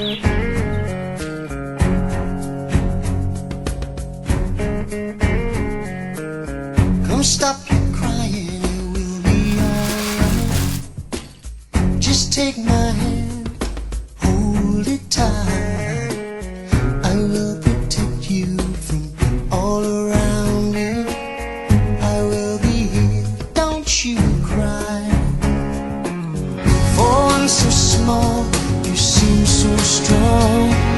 Come stop your crying, it will be alright. Just take my hand, hold it tight. I will protect you from all around you. I will be here, don't you cry. For one so small, you seem so strong.